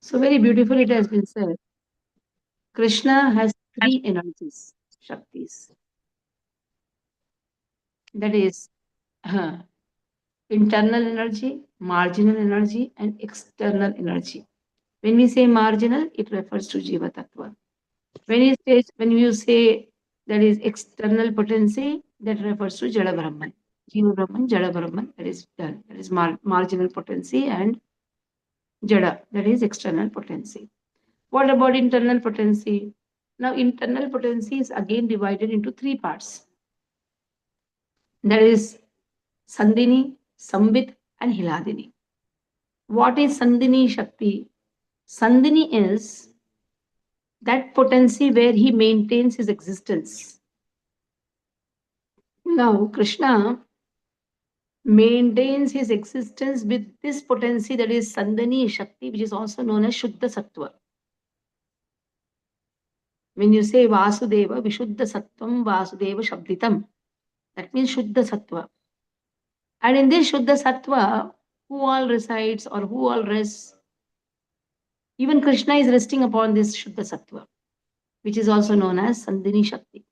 So very beautiful it has been said. Krishna has three energies, Shaktis. That is internal energy, marginal energy, and external energy. When we say marginal, it refers to Jiva Tattva. When you say that is external potency, that refers to Jada Brahman. Jiva Brahman, Jada Brahman, that is done. That is marginal potency, and Jada, that is external potency. What about internal potency? Now, internal potency is again divided into three parts. That is Sandhini, Sambit, and Hiladini. What is Sandhini Shakti? Sandhini is that potency where he maintains his existence. Now, Krishna maintains his existence with this potency, that is Sandhini Shakti, which is also known as Shuddha Sattva. When you say Vasudeva, Vishuddha Sattvam, Vasudeva Shabditam, that means Shuddha Sattva. And in this Shuddha Sattva, who all resides or who all rests? Even Krishna is resting upon this Shuddha Sattva, which is also known as Sandhini Shakti.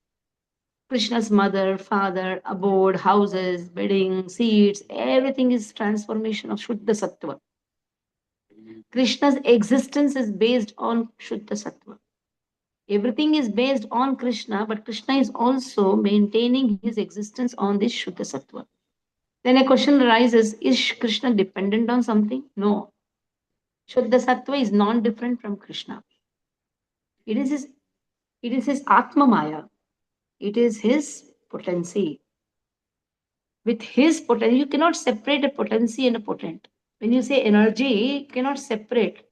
Krishna's mother, father, abode, houses, bedding, seats, everything is transformation of Shuddha Sattva. Krishna's existence is based on Shuddha Sattva. Everything is based on Krishna, but Krishna is also maintaining his existence on this Shuddha Sattva. Then a question arises, is Krishna dependent on something? No. Shuddha Sattva is non-different from Krishna. It is his Atma Maya. It is his potency. With his potency, you cannot separate a potency and a potent. When you say energy, you cannot separate.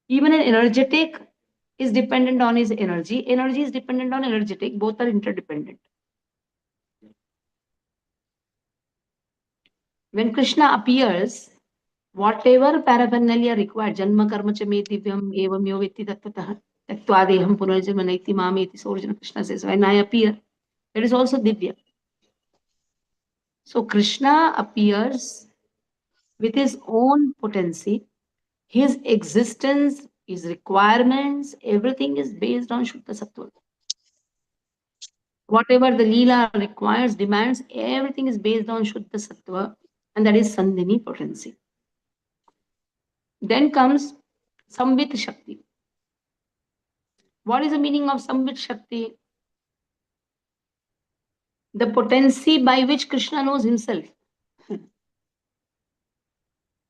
Even an energetic is dependent on his energy. Energy is dependent on energetic. Both are interdependent. When Krishna appears, whatever paraphernalia required, Janma Karma cha me divyam evam yo vitti tattvataha tattvadeham punarjanma naiti mameti. So Arjuna Krishna says, when I appear, it is also divya. So Krishna appears with his own potency, his existence, his requirements, everything is based on Shuddha Sattva. Whatever the Leela requires, demands, everything is based on Shuddha Sattva, and that is Sandhini potency. Then comes Samvit Shakti. What is the meaning of Samvit Shakti? The potency by which Krishna knows himself.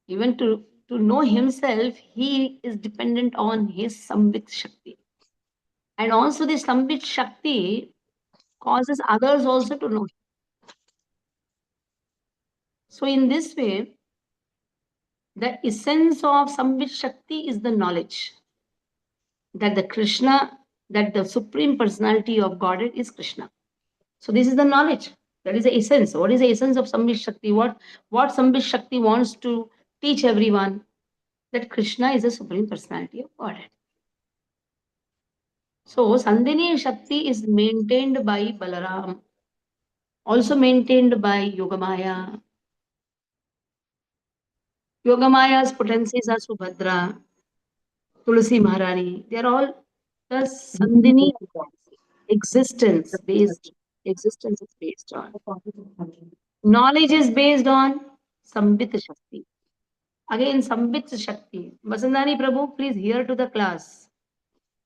Even to know himself, he is dependent on his Samvit Shakti. And also, this Samvit Shakti causes others also to know. So, in this way, the essence of Samvit Shakti is the knowledge that the Supreme Personality of Godhead is Krishna. So, this is the knowledge. That is the essence. What is the essence of Samvit Shakti? What Samvit Shakti wants to teach everyone? That Krishna is the Supreme Personality of Godhead. So, Sandhini Shakti is maintained by Balaram, also maintained by Yogamaya. Yogamaya's potencies are Subhadra, Tulsi Maharani. They are all the Sandhini existence is based on. Knowledge is based on Sambit Shakti. Again, Sambit Shakti. Vasandani Prabhu, please hear to the class.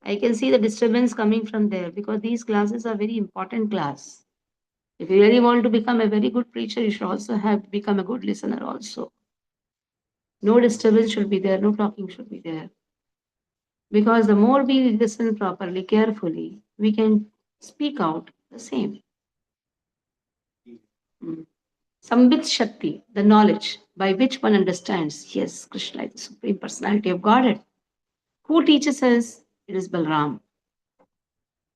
I can see the disturbance coming from there because these classes are very important class. If you really want to become a very good preacher, you should also have become a good listener also. No disturbance should be there, no talking should be there. Because the more we listen properly, carefully, we can speak out the same. Mm. Sambit Shakti, the knowledge by which one understands, yes, Krishna is the Supreme Personality of Godhead. Who teaches us? It is Balaram.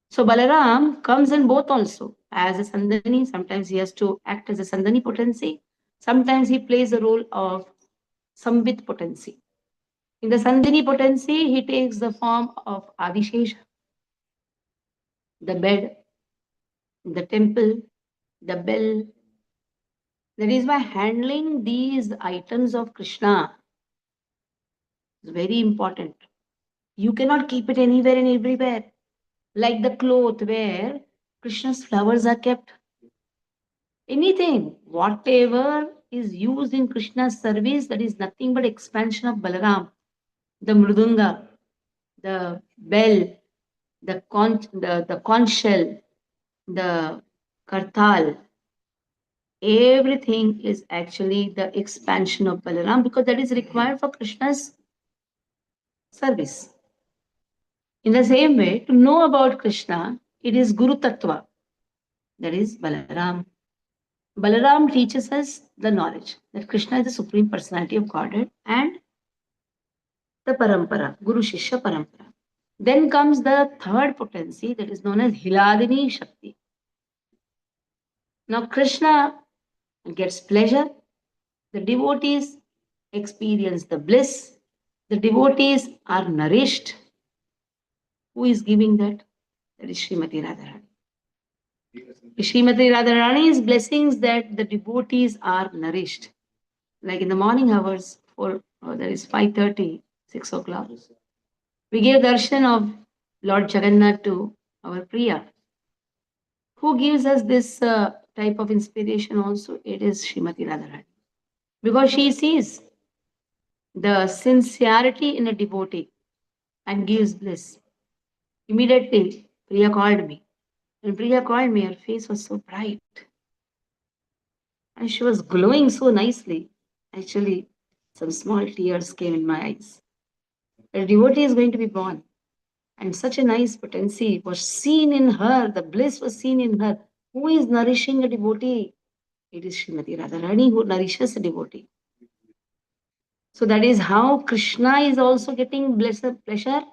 So Balaram comes in both also as a Sandhani. Sometimes he has to act as a Sandhani potency. Sometimes he plays the role of Sambit potency. In the Sandhini potency, he takes the form of Adishesha, the bed, the temple, the bell. That is by handling these items of Krishna, It's very important. You cannot keep it anywhere and everywhere. Like the cloth where Krishna's flowers are kept. Anything, whatever is used in Krishna's service, that is nothing but expansion of Balaram. The mridunga, the bell, the conch shell, the kartal, everything is actually the expansion of Balaram because that is required for Krishna's service. In the same way, to know about Krishna, it is Guru Tattva, that is Balaram. Balaram teaches us the knowledge that Krishna is the Supreme Personality of Godhead and the Parampara, Guru Shishya Parampara. Then comes the third potency that is known as Hiladini Shakti. Now, Krishna gets pleasure, the devotees experience the bliss, the devotees are nourished. Who is giving that? That is Srimati Radharani. Srimati Radharani's blessings that the devotees are nourished. Like in the morning hours, that is 5:30, 6 o'clock. We gave darshan of Lord Jagannath to our Priya. Who gives us this type of inspiration also? It is Srimati Radharani. Because she sees the sincerity in a devotee and gives bliss. Immediately, Priya called me. When Priya called me, her face was so bright. And she was glowing so nicely. Actually, some small tears came in my eyes. A devotee is going to be born. And such a nice potency was seen in her. The bliss was seen in her. Who is nourishing a devotee? It is Srimati Radharani who nourishes a devotee. So that is how Krishna is also getting pleasure.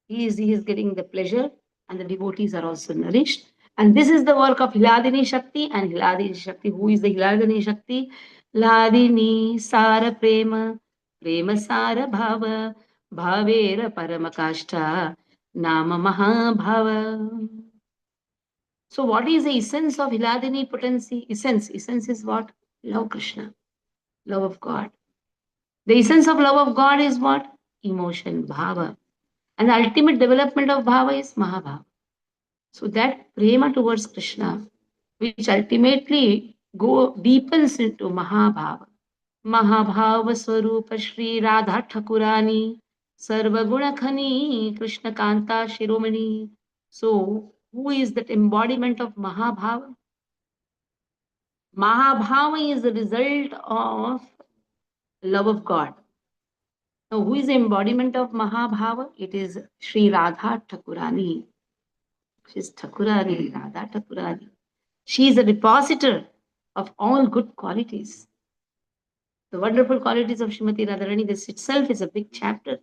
He is getting the pleasure, and the devotees are also nourished. And this is the work of Hiladini Shakti. And Hiladini Shakti, who is the Hiladini Shakti? Hladini Sara Prema, Prema Sara Bhava, Bhavera Paramakashta, Nama Mahabhava. So, what is the essence of Hiladini potency? Essence is what? Love Krishna, love of God. The essence of love of God is what? Emotion, bhava. And the ultimate development of bhava is mahabhava. So that prema towards Krishna, which ultimately deepens into mahabhava. Mahabhava Swarupa Shri Radha Thakurani Sarva Guna Khani Krishna Kanta Shiromani. So, who is that embodiment of mahabhava? Mahabhava is the result of love of God. Now, who is the embodiment of Mahabhava? It is Sri Radha Thakurani. She is Thakurani, Radha Thakurani. She is a depositor of all good qualities. The wonderful qualities of Srimati Radharani, this itself is a big chapter.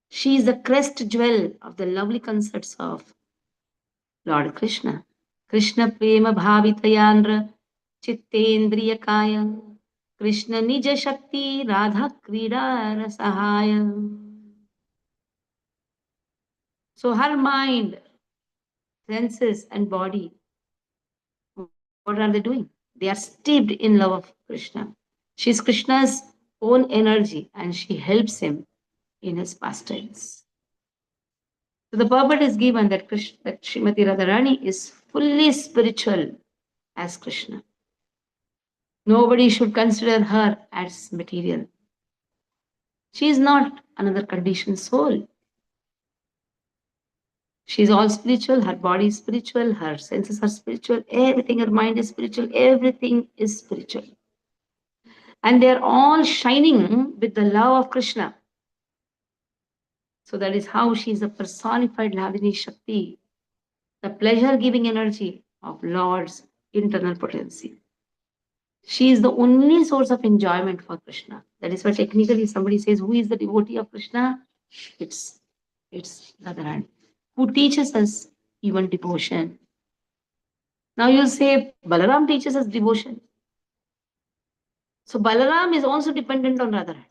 She is the crest jewel of the lovely concerts of Lord Krishna. Krishna Prema Bhavitayandra Chittendriya Kaya Krishna Nija Shakti Radha Krida Rasahaya. So her mind, senses, and body, what are they doing? They are steeped in love of Krishna. She is Krishna's own energy and she helps him in his pastimes. So the purport is given that Srimati Radharani is fully spiritual as Krishna. Nobody should consider her as material. She is not another conditioned soul. She is all spiritual, her body is spiritual, her senses are spiritual, everything, her mind is spiritual, everything is spiritual. And they are all shining with the love of Krishna. So that is how she is a personified Hladini Shakti, the pleasure giving energy of Lord's internal potency. She is the only source of enjoyment for Krishna. That is why technically somebody says, who is the devotee of Krishna? It's Radharani, who teaches us even devotion. Now you say, Balaram teaches us devotion. So Balaram is also dependent on Radharani.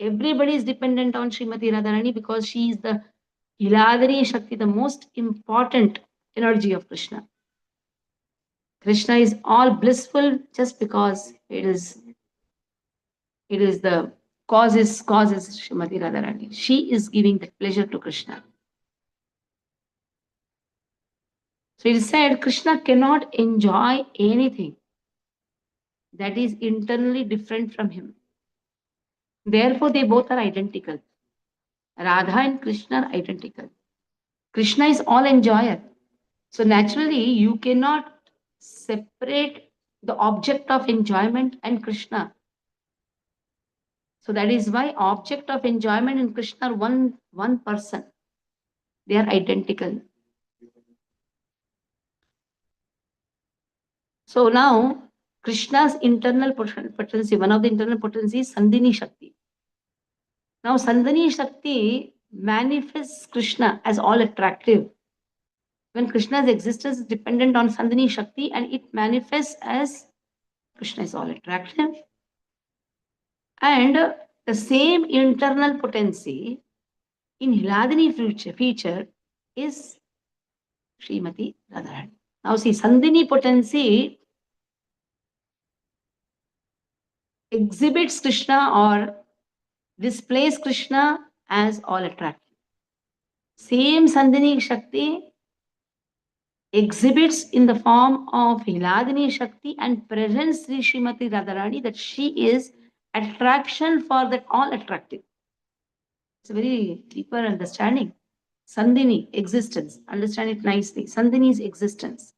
Everybody is dependent on Srimati Radharani because she is the Hiladari Shakti, the most important energy of Krishna. Krishna is all blissful just because it is the Cause is Srimati Radharani. She is giving that pleasure to Krishna. So it is said Krishna cannot enjoy anything that is internally different from him. Therefore, they both are identical. Radha and Krishna are identical. Krishna is all enjoyer. So naturally, you cannot separate the object of enjoyment and Krishna. So that is why object of enjoyment and Krishna are one person. They are identical. So now Krishna's internal potency, one of the internal potency is Sandhini Shakti. Now Sandhini Shakti manifests Krishna as all attractive. When Krishna's existence is dependent on Sandhini Shakti and it manifests as Krishna is all attractive. And the same internal potency in Hladini feature is Srimati Radharani. Now see, Sandhini potency exhibits Krishna or displays Krishna as all attractive. Same Sandhini Shakti exhibits in the form of Hiladini Shakti and presents Sri Srimati Radharani that she is attraction for that all attractive. It's a very deeper understanding. Sandhini, existence. Understand it nicely. Sandhini's existence.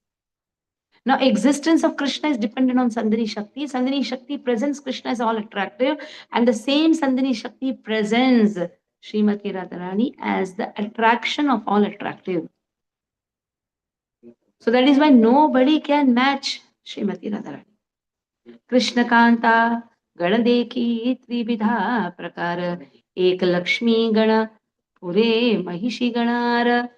Now, existence of Krishna is dependent on Sandhini Shakti. Sandhini Shakti presents Krishna as all attractive, and the same Sandhini Shakti presents Srimati Radharani as the attraction of all attractive. So that is why nobody can match Srimati Radharani. Krishna Kanta Ganadeki Trividha Prakara Ek Lakshmi Gana Pure Mahishi Ganar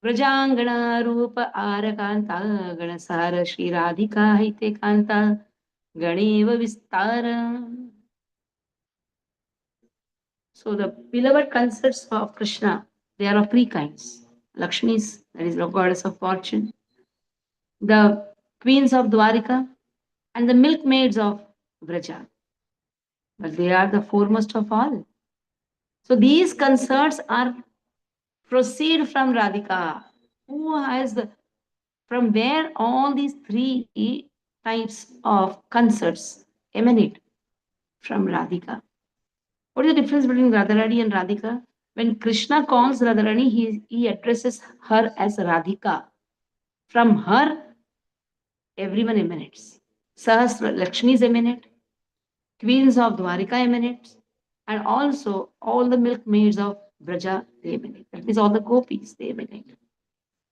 Vrajangana Rupa Arakanta Ganasara Shri Radhika Hite Kanta Ganeva Vistara. So the beloved concerts of Krishna, they are of three kinds. Lakshmis, that is the goddess of fortune, the queens of Dwarika, and the milkmaids of Vraja. But they are the foremost of all. So these concerts are proceed from Radhika, who has the, from where all these three types of concerts emanate from Radhika. What is the difference between Radharani and Radhika? When Krishna calls Radharani, he addresses her as Radhika. From her, everyone emanates. Sahasra Lakshmis emanate, queens of Dwarika emanate, and also all the milkmaids of Braja they emanate. That means all the gopis they emanate.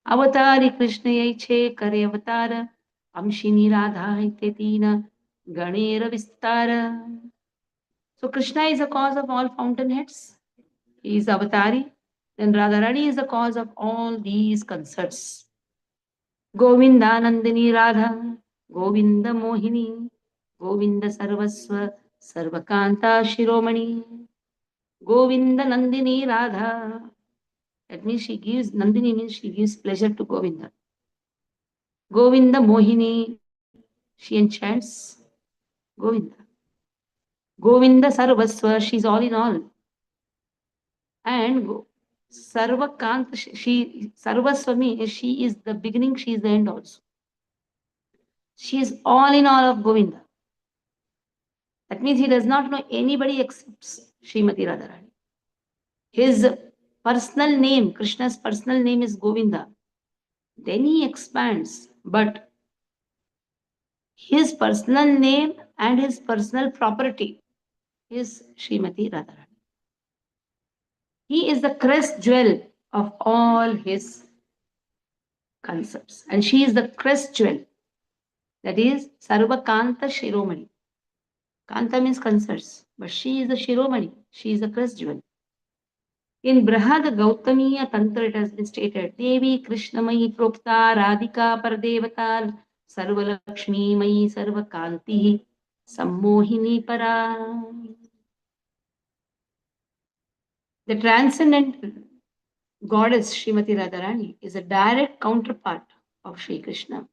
Avatari Krishna Yaiche Kare Avatara Amshini Radha Hitetina Ganera Vistara. So Krishna is the cause of all fountainheads. He is Avatari. Then Radharani is the cause of all these concerts. Govinda Nandini Radha, Govinda Mohini, Govinda Sarvasva, Sarvakanta Shiromani, Govinda Nandini Radha. That means she gives, Nandini means she gives pleasure to Govinda. Govinda Mohini, she enchants Govinda. Govinda Sarvasva, she's all in all. And Sarvakant, she Sarvaswami, she is the beginning, she is the end also. She is all in all of Govinda. That means he does not know anybody except Srimati Radharani. His personal name, Krishna's personal name is Govinda. Then he expands, but his personal name and his personal property is Srimati Radharani. He is the crest jewel of all his concepts. And she is the crest jewel. That is Sarva Kanta Shiromani. Kanta means concerts, but she is the Shiromani. She is the crest jewel. In Brahad Gautamiya Tantra, it has been stated, Devi Krishnamayi Prokta Radhika Paradevatar Sarva Lakshmi Mayi Sarva Kanti Sammohini Para. The transcendent goddess Srimati Radharani is a direct counterpart of Sri Krishna.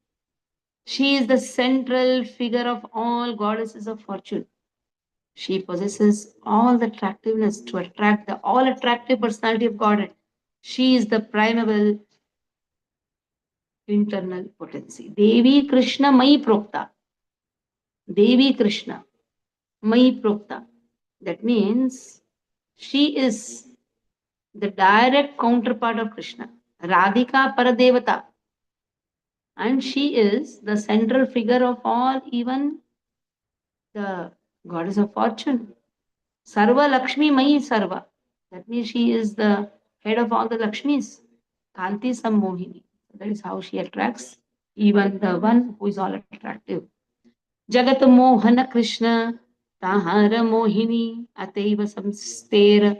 She is the central figure of all goddesses of fortune. She possesses all the attractiveness to attract the all attractive personality of Godhead. She is the primeval internal potency. Devi Krishna Mai Prokta. Devi Krishna Mai Prokta. That means she is the direct counterpart of Krishna. Radhika Paradevata. And she is the central figure of all, even the goddess of fortune. Sarva Lakshmi Mai Sarva. That means she is the head of all the Lakshmis. Kanti Sammohini. That is how she attracts even the one who is all attractive. Jagat Mohana Krishna Tahara Mohini Ateiva Samstera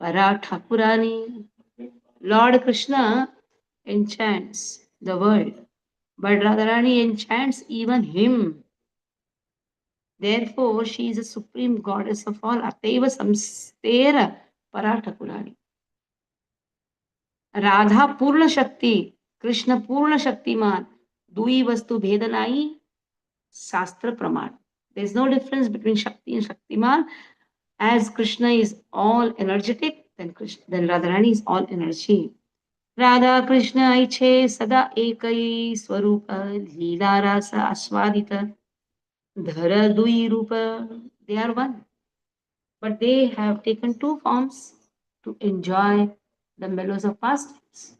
Paratha Purani. Lord Krishna enchants the world, but Radharani enchants even him. Therefore, she is a supreme goddess of all. Ateva Samstera Paratha Purani. Radha पूर्ण शक्ति कृष्ण पूर्ण शक्तिमान दुई वस्तु भेदनाई शास्त्र प्रमाण. There is no difference between Shakti and Shaktiman. As Krishna is all energetic, then Radharani is all energy. Radha Krishna Aiche Sada Ekai Swarupa Leela Rasa Aswadita Dhara Dui Rupa. They are one. But they have taken two forms to enjoy the mellows of pastimes.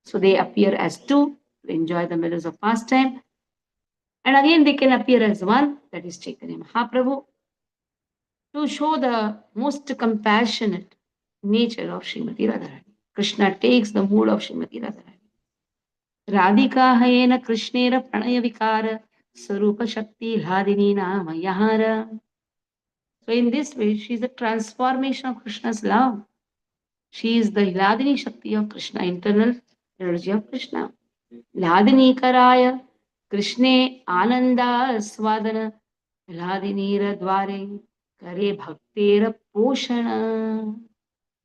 So they appear as two to enjoy the mellows of pastime. And again they can appear as one, that is Chaitanya Mahaprabhu, to show the most compassionate nature of Srimati Radharani. Krishna takes the mood of Srimati Radharani. Radhika hayena Krishnera pranaya vikara sarupa shakti hladini nama yahara. So in this way, she is the transformation of Krishna's love. She is the Hladini Shakti of Krishna, internal energy of Krishna. Hladini Karaya, Krishne Ananda Swadana, Hladinira Dware, Kare Bhaktera Poshana.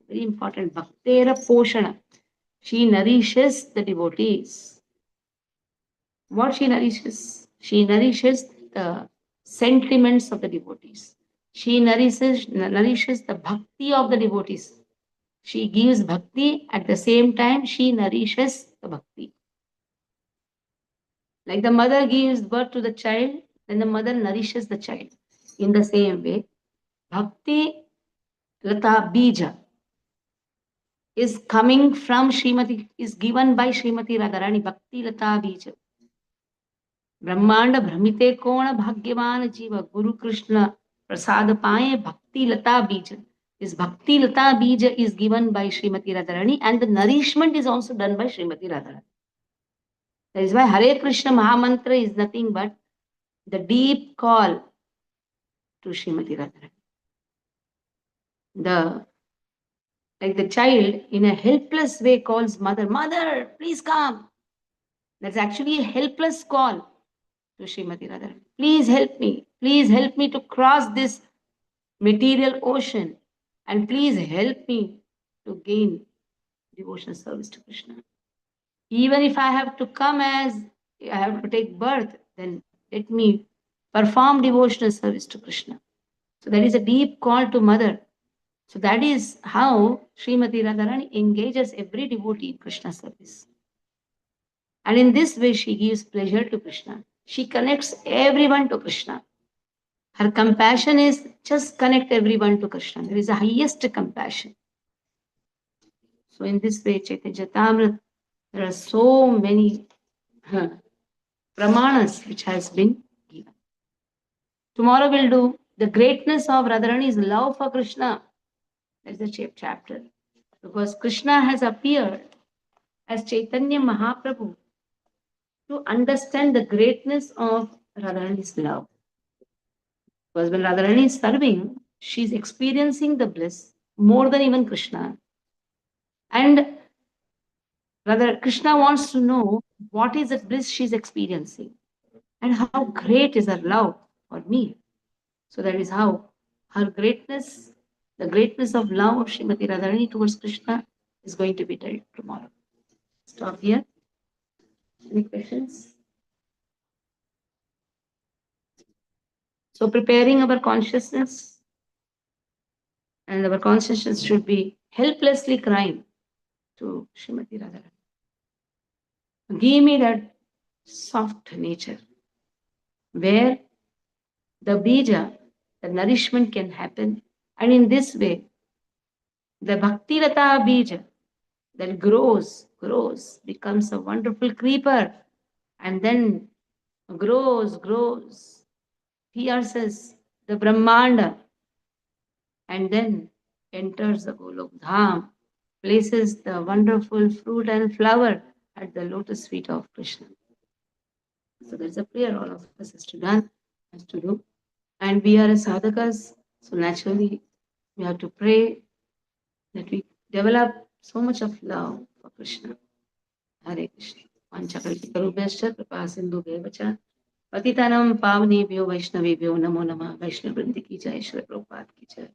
Very important, Bhaktera Poshana. She nourishes the devotees. What she nourishes? She nourishes the sentiments of the devotees. She nourishes the bhakti of the devotees. She gives bhakti, at the same time she nourishes the bhakti. Like the mother gives birth to the child, then the mother nourishes the child. In the same way, bhakti lata bija is coming from Srimati, is given by Srimati Radharani. Bhakti lata bija. ब्रह्मांड भ्रमिते कोण भाग्यवान जीव गुरु कृष्ण प्रसाद पाए भक्ति लता बीज. This bhakti lata bija is given by Srimati Radharani, and the nourishment is also done by Srimati Radharani. That is why Hare Krishna Mahamantra is nothing but the deep call to Srimati Radharani. Like the child in a helpless way calls mother, "Mother, please come." That's actually a helpless call to Srimati Radharani. Please help me. Please help me to cross this material ocean, and please help me to gain devotional service to Krishna. Even if I have to come as I have to take birth, then let me perform devotional service to Krishna. So that is a deep call to mother. So that is how Srimati Radharani engages every devotee in Krishna service. And in this way, she gives pleasure to Krishna. She connects everyone to Krishna. Her compassion is just connect everyone to Krishna. There is the highest compassion. So in this way, Chaitanya Charitamrita, there are so many pramanas which has been given. Tomorrow we'll do the greatness of Radharani's love for Krishna. That's the chapter. Because Krishna has appeared as Chaitanya Mahaprabhu to understand the greatness of Radharani's love. Because when Radharani is serving, she's experiencing the bliss more than even Krishna. And rather, Krishna wants to know what is the bliss she's experiencing and how great is her love for me. So that is how her greatness, the greatness of love of Srimati Radharani towards Krishna is going to be told tomorrow. Stop here. Any questions? So preparing our consciousness And our consciousness should be helplessly crying to Srimati Radharani. Give me that soft nature where the bija, the nourishment can happen. And in this way, the Bhakti Lata bija that grows, becomes a wonderful creeper, and then grows, pierces the Brahmanda, and then enters the Golok Dham, places the wonderful fruit and flower at the lotus feet of Krishna. So that's a prayer all of us has to do. And we are as sadhakas, so naturally we have to pray that we develop so much of love for Krishna. Hare Krishna. Panchakalpitarubhyascha kripa sindhubhyeva cha पतितानां पावनेभ्यो वैष्णवेभ्यो नमो नमः. वैष्णव वृंद की जय, श्री प्रभुपाद की जय.